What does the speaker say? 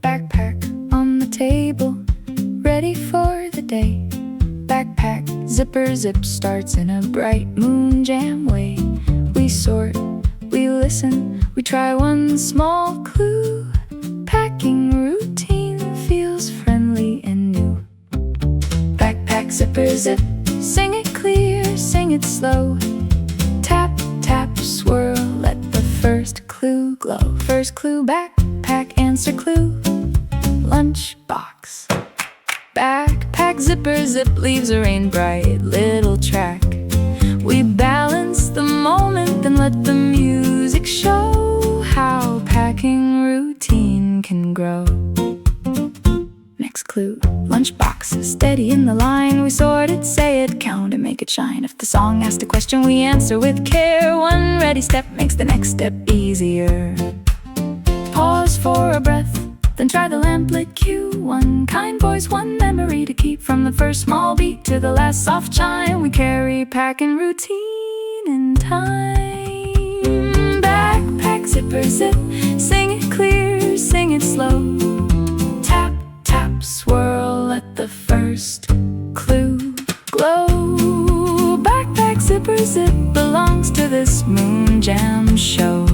Backpack on the table, ready for the day. Backpack, zipper zip starts in a bright MoonJam way. We sort, we listen, we try one small clue. Packing routine feels friendly and new. Backpack, zipper zip, sing it clear, sing it slow. Tap, tap, swirl, let the first clue glow. First clue, backpack, answer clue. Lunchbox. Backpack, zipper zip, leaves a rain bright little track. We balance the moment, then let the music show how packing routine can grow. Next clue, lunchbox, steady in the line. We sort it, say it, count it, make it shine. If the song asks a question, we answer with care. One ready step makes the next step easier. Pause for a breath, then try the lamp-lit cue. One kind voice, one memory to keep. From the first small beat to the last soft chime, we carry packing routine in time. Backpack, zipper zip, sing it clear, sing it slow. Tap, tap, swirl, let the first clue glow. Backpack, zipper zip belongs to this MoonJam show.